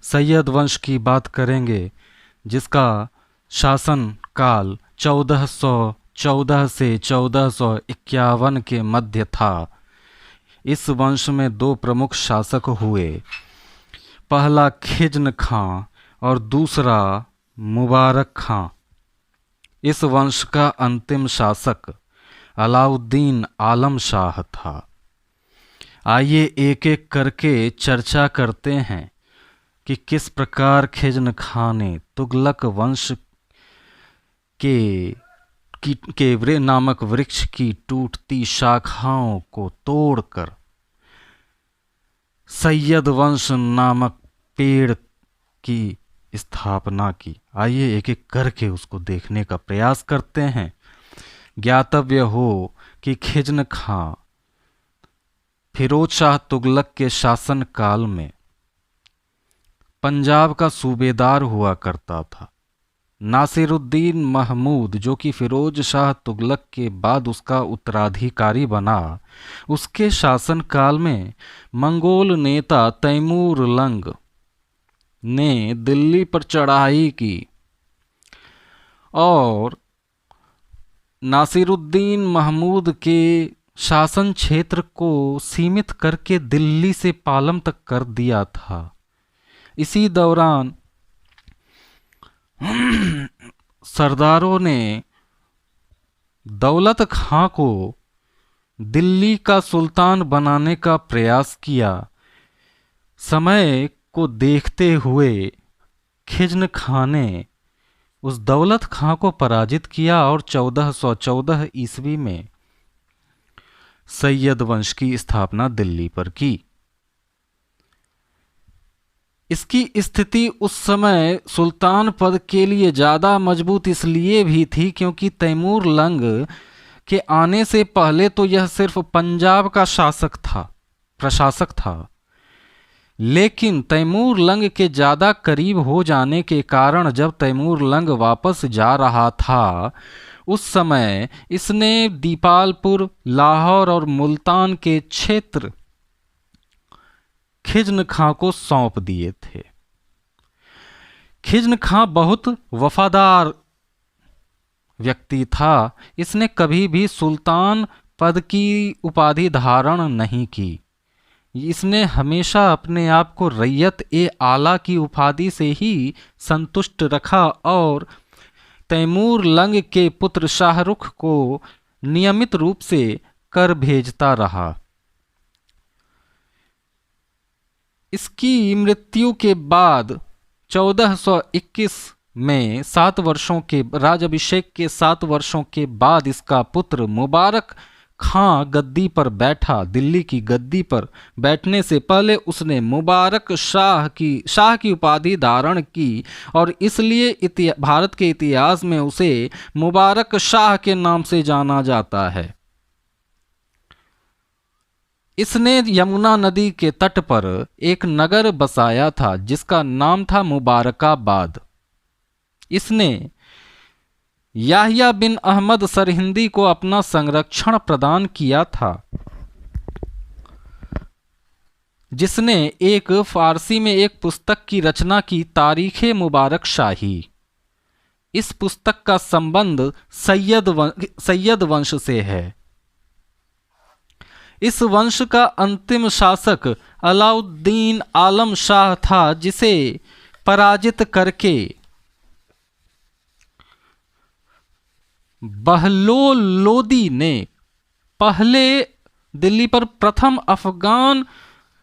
सैयद वंश की बात करेंगे, जिसका शासन काल 1414 से 1451 के मध्य था। इस वंश में दो प्रमुख शासक हुए, पहला खिज्न खां और दूसरा मुबारक खां। इस वंश का अंतिम शासक अलाउद्दीन आलम शाह था। आइए एक एक करके चर्चा करते हैं कि किस प्रकार खिज्न खां ने तुगलक वंश के नामक वृक्ष की टूटती शाखाओं को तोड़कर सैयद वंश नामक पेड़ की स्थापना की। आइए एक एक करके उसको देखने का प्रयास करते हैं। ज्ञातव्य हो कि खिज्न खां फिरोज शाह तुगलक के शासन काल में पंजाब का सूबेदार हुआ करता था। नासिरुद्दीन महमूद, जो कि फिरोज शाह तुगलक के बाद उसका उत्तराधिकारी बना, उसके शासन काल में मंगोल नेता तैमूर लंग ने दिल्ली पर चढ़ाई की और नासिरुद्दीन महमूद के शासन क्षेत्र को सीमित करके दिल्ली से पालम तक कर दिया था। इसी दौरान सरदारों ने दौलत खां को दिल्ली का सुल्तान बनाने का प्रयास किया। समय को देखते हुए खिज्न खां ने उस दौलत खां को पराजित किया और 1414 ईस्वी में सैयद वंश की स्थापना दिल्ली पर की। इसकी स्थिति उस समय सुल्तान पद के लिए ज़्यादा मजबूत इसलिए भी थी क्योंकि तैमूर लंग के आने से पहले तो यह सिर्फ पंजाब का प्रशासक था। लेकिन तैमूर लंग के ज़्यादा करीब हो जाने के कारण जब तैमूर लंग वापस जा रहा था, उस समय इसने दीपालपुर, लाहौर और मुल्तान के क्षेत्र खिज्न खां को सौंप दिए थे। खिज्न खां बहुत वफादार व्यक्ति था। इसने कभी भी सुल्तान पद की उपाधि धारण नहीं की। इसने हमेशा अपने आप को रैयत ए आला की उपाधि से ही संतुष्ट रखा और तैमूर लंग के पुत्र शाहरुख को नियमित रूप से कर भेजता रहा। इसकी मृत्यु के बाद 1421 में 7 वर्षों के राजाभिषेक के 7 वर्षों के बाद इसका पुत्र मुबारक खां गद्दी पर बैठा। दिल्ली की गद्दी पर बैठने से पहले उसने मुबारक शाह की उपाधि धारण की और इसलिए भारत के इतिहास में उसे मुबारक शाह के नाम से जाना जाता है। इसने यमुना नदी के तट पर एक नगर बसाया था जिसका नाम था मुबारकाबाद। इसने याहिया बिन अहमद सरहिंदी को अपना संरक्षण प्रदान किया था, जिसने एक फारसी में एक पुस्तक की रचना की, तारीखे मुबारक शाही। इस पुस्तक का संबंध सैयद वंश से है। इस वंश का अंतिम शासक अलाउद्दीन आलम शाह था, जिसे पराजित करके बहलोल लोदी ने पहले दिल्ली पर प्रथम अफगान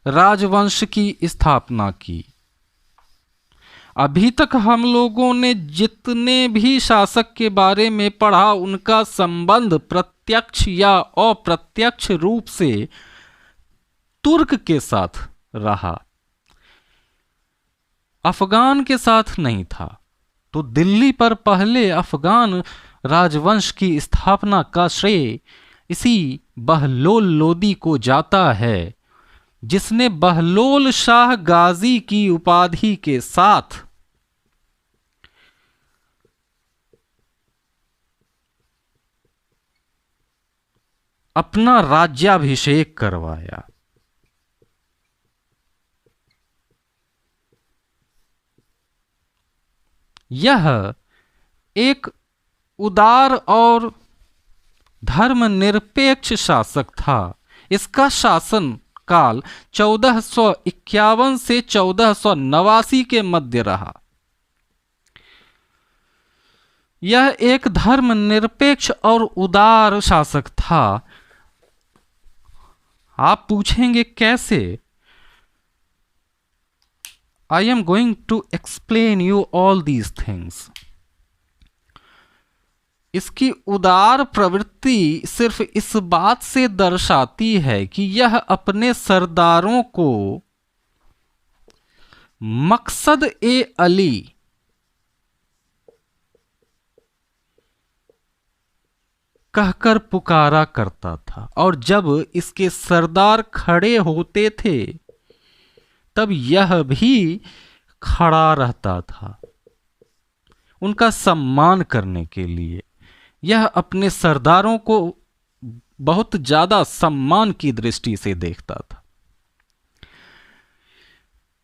राजवंश की स्थापना की। अभी तक हम लोगों ने जितने भी शासक के बारे में पढ़ा, उनका संबंध प्रत्यक्ष या अप्रत्यक्ष रूप से तुर्क के साथ रहा, अफगान के साथ नहीं था। तो दिल्ली पर पहले अफगान राजवंश की स्थापना का श्रेय इसी बहलोल लोदी को जाता है, जिसने बहलोल शाह गाजी की उपाधि के साथ अपना राज्याभिषेक करवाया। यह एक उदार और धर्मनिरपेक्ष शासक था। इसका शासन काल 1451 से 1489 के मध्य रहा। यह एक धर्मनिरपेक्ष और उदार शासक था। आप पूछेंगे कैसे? I am going to explain you all these things. इसकी उदार प्रवृत्ति सिर्फ इस बात से दर्शाती है कि यह अपने सरदारों को मकसद ए अली कहकर पुकारा करता था, और जब इसके सरदार खड़े होते थे तब यह भी खड़ा रहता था उनका सम्मान करने के लिए। यह अपने सरदारों को बहुत ज्यादा सम्मान की दृष्टि से देखता था।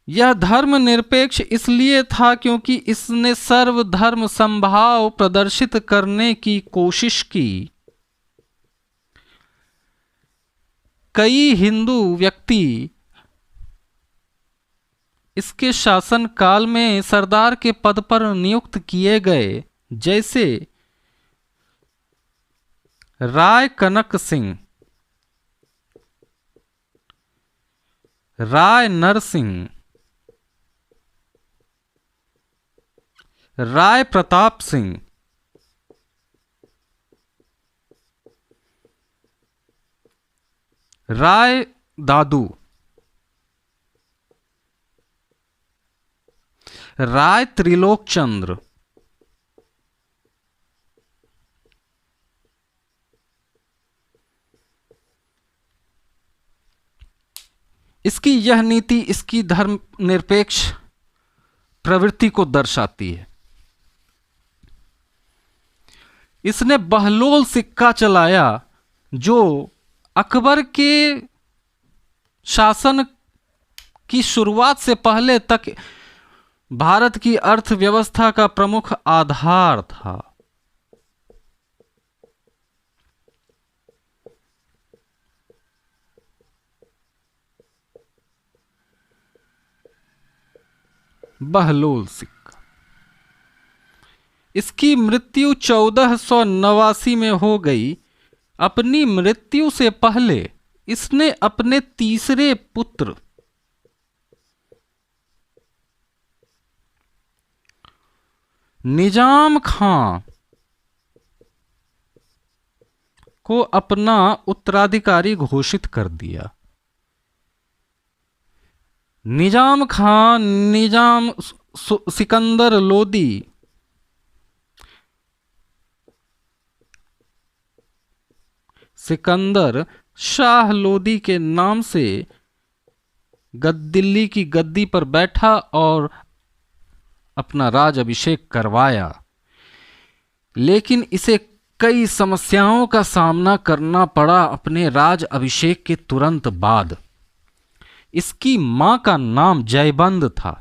यह धर्मनिरपेक्ष इसलिए था क्योंकि इसने सर्वधर्म समभाव प्रदर्शित करने की कोशिश की। कई हिंदू व्यक्ति इसके शासन काल में सरदार के पद पर नियुक्त किए गए, जैसे राय कनक सिंह, राय नरसिंह, राय प्रताप सिंह, राय दादू, राय त्रिलोक चंद्र, इसकी यह नीति इसकी धर्मनिरपेक्ष प्रवृत्ति को दर्शाती है। इसने बहलोल सिक्का चलाया जो अकबर के शासन की शुरुआत से पहले तक भारत की अर्थव्यवस्था का प्रमुख आधार था। बहलोल सिक्का। इसकी मृत्यु 1489 में हो गई। अपनी मृत्यु से पहले इसने अपने तीसरे पुत्र निजाम खां को अपना उत्तराधिकारी घोषित कर दिया। निजाम खां निजाम सिकंदर लोदी सिकंदर शाह लोदी के नाम से दिल्ली की गद्दी पर बैठा और अपना राज अभिषेक करवाया। लेकिन इसे कई समस्याओं का सामना करना पड़ा अपने राज अभिषेक के तुरंत बाद। इसकी मां का नाम जयबंद था।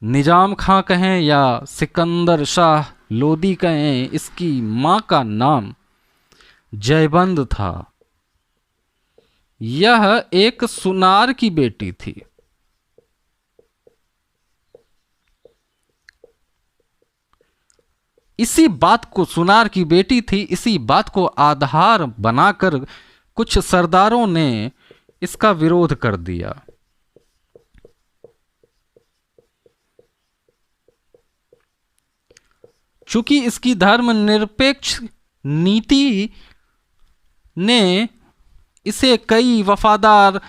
निजाम खां कहें या सिकंदर शाह लोदी कहें, इसकी मां का नाम जयबंद था। यह एक सुनार की बेटी थी। इसी बात को, सुनार की बेटी थी, इसी बात को आधार बनाकर कुछ सरदारों ने इसका विरोध कर दिया। चूंकि इसकी धर्मनिरपेक्ष नीति ने इसे कई वफादार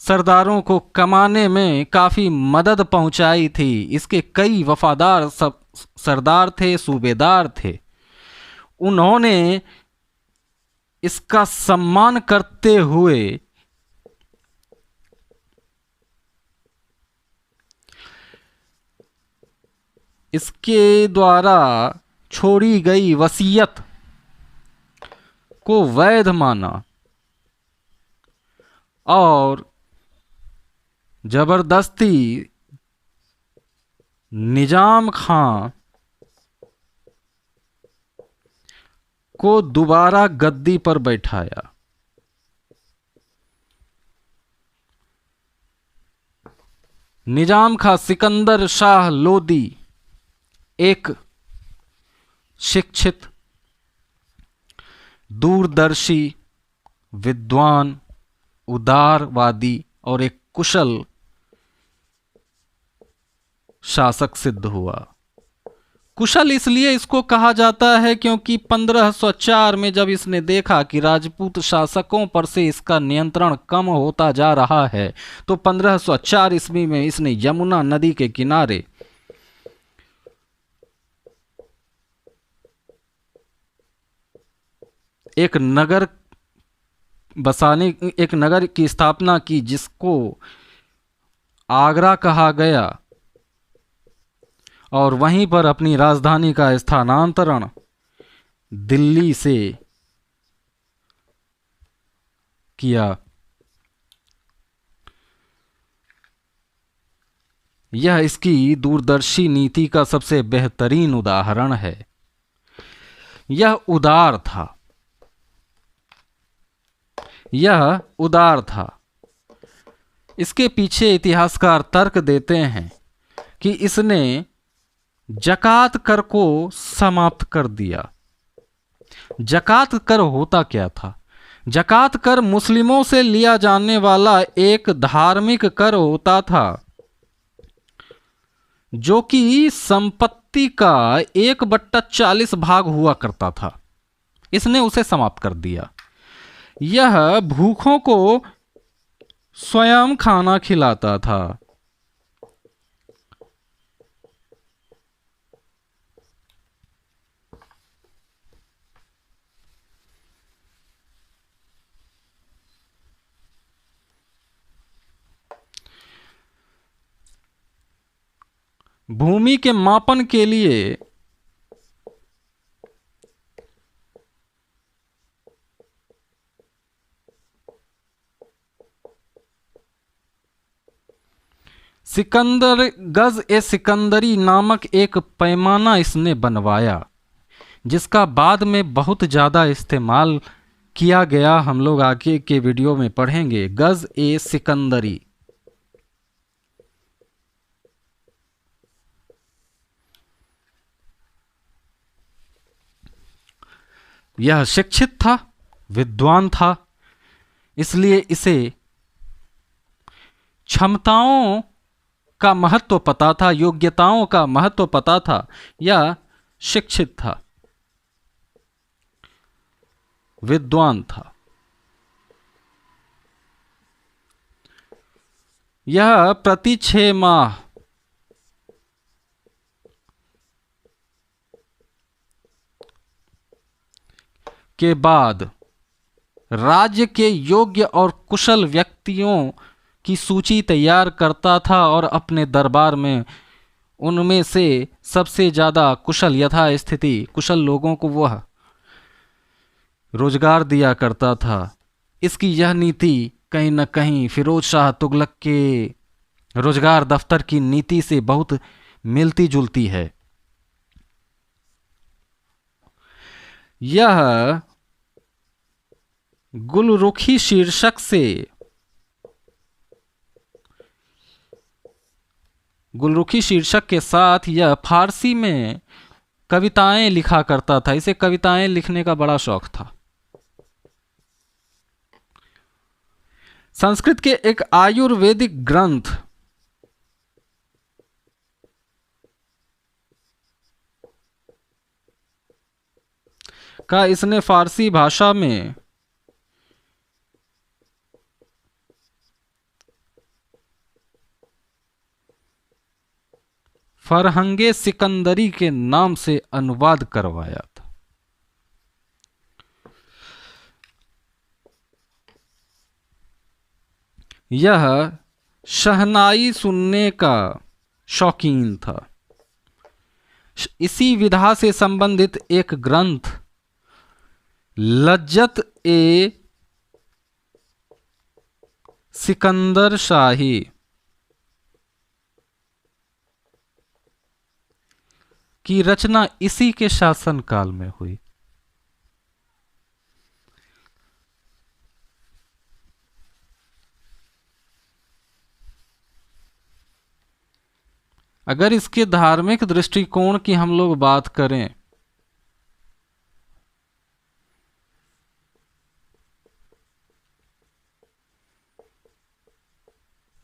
सरदारों को कमाने में काफी मदद पहुंचाई थी। इसके कई वफादार सरदार थे, सूबेदार थे। उन्होंने इसका सम्मान करते हुए इसके द्वारा छोड़ी गई वसीयत को वैध माना और जबरदस्ती निजाम खां को दोबारा गद्दी पर बैठाया। निजाम खां सिकंदर शाह लोदी एक शिक्षित, दूरदर्शी, विद्वान, उदारवादी और एक कुशल शासक सिद्ध हुआ। कुशल इसलिए इसको कहा जाता है क्योंकि 1504 में जब इसने देखा कि राजपूत शासकों पर से इसका नियंत्रण कम होता जा रहा है, तो 1504 ईस्वी में इसने यमुना नदी के किनारे एक नगर की स्थापना की जिसको आगरा कहा गया, और वहीं पर अपनी राजधानी का स्थानांतरण दिल्ली से किया। यह इसकी दूरदर्शी नीति का सबसे बेहतरीन उदाहरण है। यह उदार था, यह उदार था। इसके पीछे इतिहासकार तर्क देते हैं कि इसने जकात कर को समाप्त कर दिया। जकात कर होता क्या था? जकात कर मुस्लिमों से लिया जाने वाला एक धार्मिक कर होता था जो कि संपत्ति का 1/40 भाग हुआ करता था। इसने उसे समाप्त कर दिया। यह भूखों को स्वयं खाना खिलाता था। भूमि के मापन के लिए गज ए सिकंदरी नामक एक पैमाना इसने बनवाया, जिसका बाद में बहुत ज़्यादा इस्तेमाल किया गया। हम लोग आगे के वीडियो में पढ़ेंगे। गज ए सिकंदरी। यह शिक्षित था, विद्वान था, इसलिए इसे क्षमताओं का महत्व पता था, योग्यताओं का महत्व पता था। यह शिक्षित था, विद्वान था। यह प्रति 6 माह के बाद राज्य के योग्य और कुशल व्यक्तियों की सूची तैयार करता था और अपने दरबार में उनमें से सबसे ज़्यादा कुशल, यथास्थिति कुशल लोगों को वह रोजगार दिया करता था। इसकी यह नीति कहीं न कहीं फिरोज शाह तुगलक के रोजगार दफ्तर की नीति से बहुत मिलती जुलती है। यह गुलरुखी शीर्षक से, गुलरुखी शीर्षक के साथ यह फारसी में कविताएं लिखा करता था। इसे कविताएं लिखने का बड़ा शौक था। संस्कृत के एक आयुर्वेदिक ग्रंथ का इसने फारसी भाषा में फरहंगे सिकंदरी के नाम से अनुवाद करवाया था। यह शहनाई सुनने का शौकीन था। इसी विधा से संबंधित एक ग्रंथ लज्जत ए सिकंदर शाही की रचना इसी के शासन काल में हुई। अगर इसके धार्मिक दृष्टिकोण की हम लोग बात करें,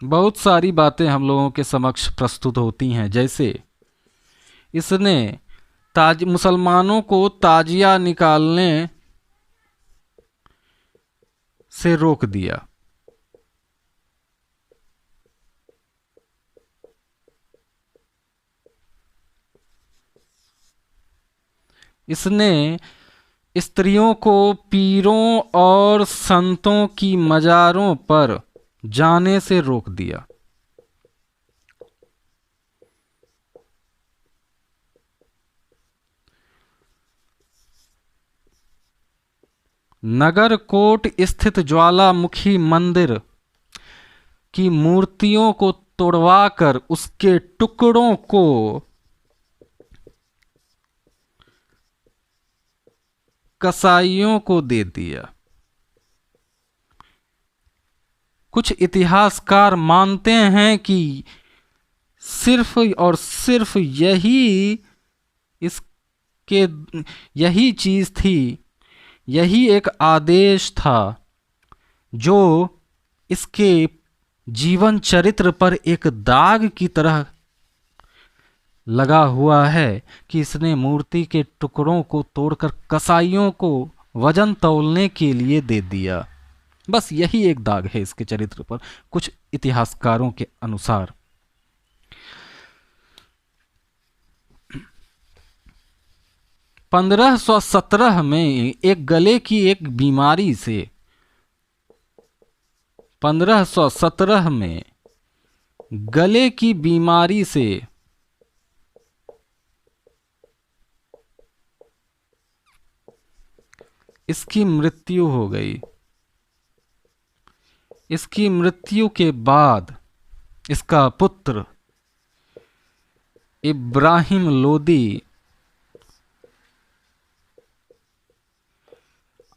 बहुत सारी बातें हम लोगों के समक्ष प्रस्तुत होती हैं। जैसे इसने मुसलमानों को ताजिया निकालने से रोक दिया। इसने स्त्रियों को पीरों और संतों की मजारों पर जाने से रोक दिया। नगरकोट स्थित ज्वालामुखी मंदिर की मूर्तियों को तोड़वाकर उसके टुकड़ों को कसाईयों को दे दिया। कुछ इतिहासकार मानते हैं कि सिर्फ और सिर्फ यही चीज थी, यही एक आदेश था जो इसके जीवन चरित्र पर एक दाग की तरह लगा हुआ है कि इसने मूर्ति के टुकड़ों को तोड़कर कसाईयों को वजन तौलने के लिए दे दिया। बस यही एक दाग है इसके चरित्र पर, कुछ इतिहासकारों के अनुसार। पंद्रह 1517 में एक गले की एक बीमारी से 1517 में गले की बीमारी से इसकी मृत्यु हो गई। इसकी मृत्यु के बाद इसका पुत्र इब्राहिम लोदी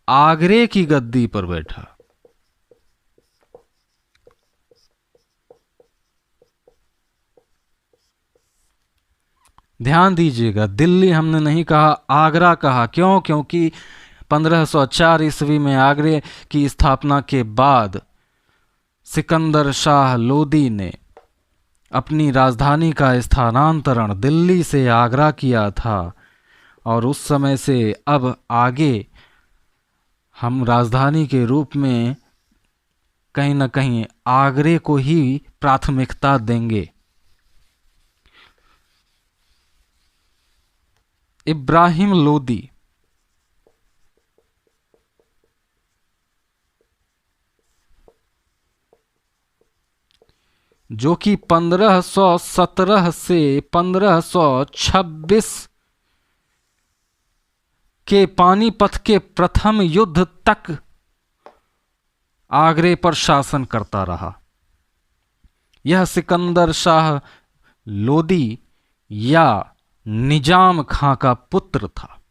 आगरे की गद्दी पर बैठा। ध्यान दीजिएगा, दिल्ली हमने नहीं कहा, आगरा कहा। क्यों? क्योंकि 1504 ईस्वी में आगरे की स्थापना के बाद सिकंदर शाह लोदी ने अपनी राजधानी का स्थानांतरण दिल्ली से आगरा किया था, और उस समय से अब आगे हम राजधानी के रूप में कहीं न कहीं आगरे को ही प्राथमिकता देंगे। इब्राहिम लोदी जो कि 1517 से 1526 के पानीपत के प्रथम युद्ध तक आगरे पर शासन करता रहा। यह सिकंदर शाह लोदी या निजाम खां का पुत्र था।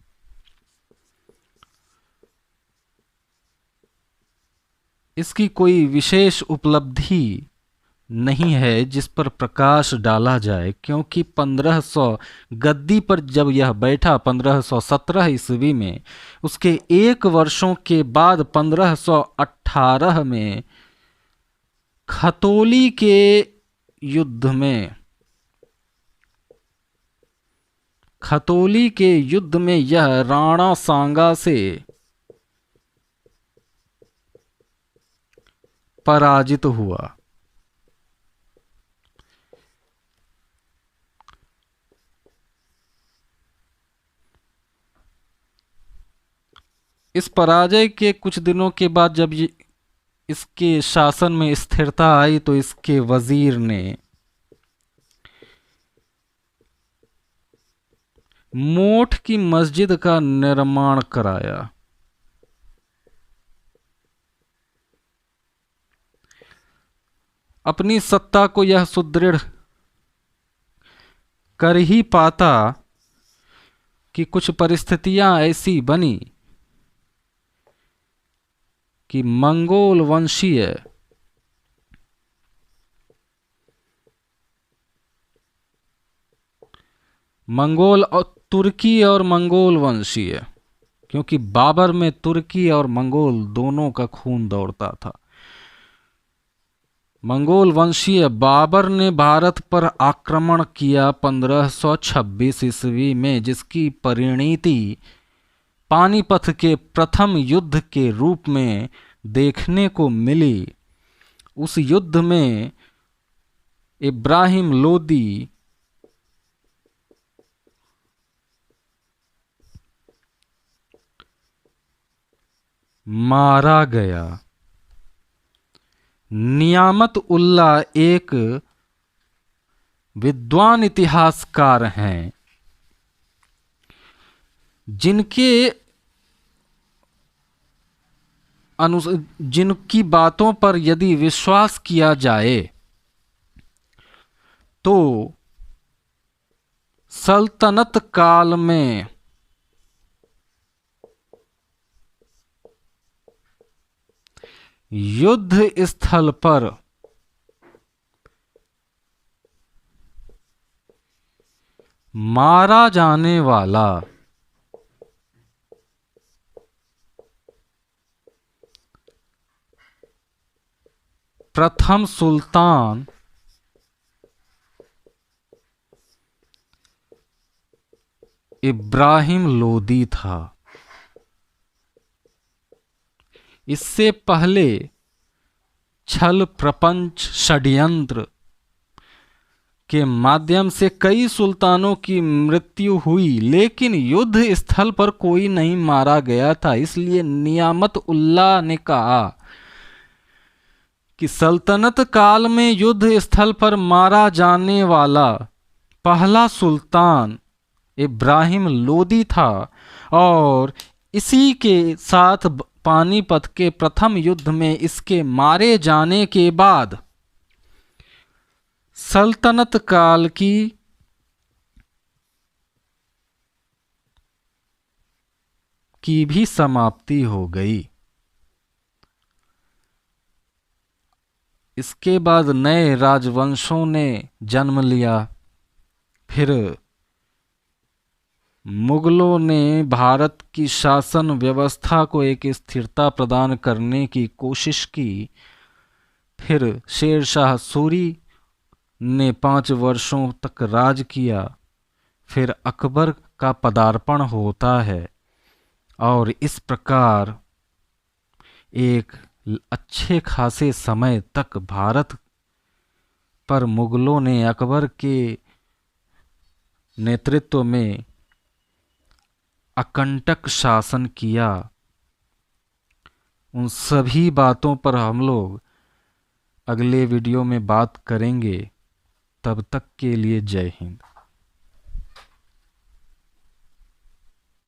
इसकी कोई विशेष उपलब्धि नहीं है जिस पर प्रकाश डाला जाए, क्योंकि 1500 गद्दी पर जब यह बैठा 1517 ईस्वी में, उसके एक वर्षों के बाद 1518 में खतौली के युद्ध में यह राणा सांगा से पराजित हुआ। इस पराजय के कुछ दिनों के बाद जब इसके शासन में स्थिरता आई तो इसके वजीर ने मोठ की मस्जिद का निर्माण कराया। अपनी सत्ता को यह सुदृढ़ कर ही पाता कि कुछ परिस्थितियां ऐसी बनी कि मंगोल वंशीय मंगोल और तुर्की और मंगोल वंशीय, क्योंकि बाबर में तुर्की और मंगोल दोनों का खून दौड़ता था। मंगोल वंशीय बाबर ने भारत पर आक्रमण किया 1526 ईस्वी में, जिसकी परिणति पानीपत के प्रथम युद्ध के रूप में देखने को मिली। उस युद्ध में इब्राहिम लोदी मारा गया। नियामत उल्ला एक विद्वान इतिहासकार हैं जिनकी बातों पर यदि विश्वास किया जाए तो सल्तनत काल में युद्ध स्थल पर मारा जाने वाला प्रथम सुल्तान इब्राहिम लोदी था। इससे पहले छल प्रपंच षड्यंत्र के माध्यम से कई सुल्तानों की मृत्यु हुई, लेकिन युद्ध स्थल पर कोई नहीं मारा गया था। इसलिए नियामत उल्ला ने कहा कि सल्तनत काल में युद्ध स्थल पर मारा जाने वाला पहला सुल्तान इब्राहिम लोदी था, और इसी के साथ पानीपत के प्रथम युद्ध में इसके मारे जाने के बाद सल्तनत काल की भी समाप्ति हो गई। इसके बाद नए राजवंशों ने जन्म लिया। फिर मुगलों ने भारत की शासन व्यवस्था को एक स्थिरता प्रदान करने की कोशिश की। फिर शेर शाह सूरी ने 5 वर्षों तक राज किया। फिर अकबर का पदार्पण होता है, और इस प्रकार एक अच्छे खासे समय तक भारत पर मुगलों ने अकबर के नेतृत्व में अकंटक शासन किया। उन सभी बातों पर हम लोग अगले वीडियो में बात करेंगे। तब तक के लिए जय हिंद।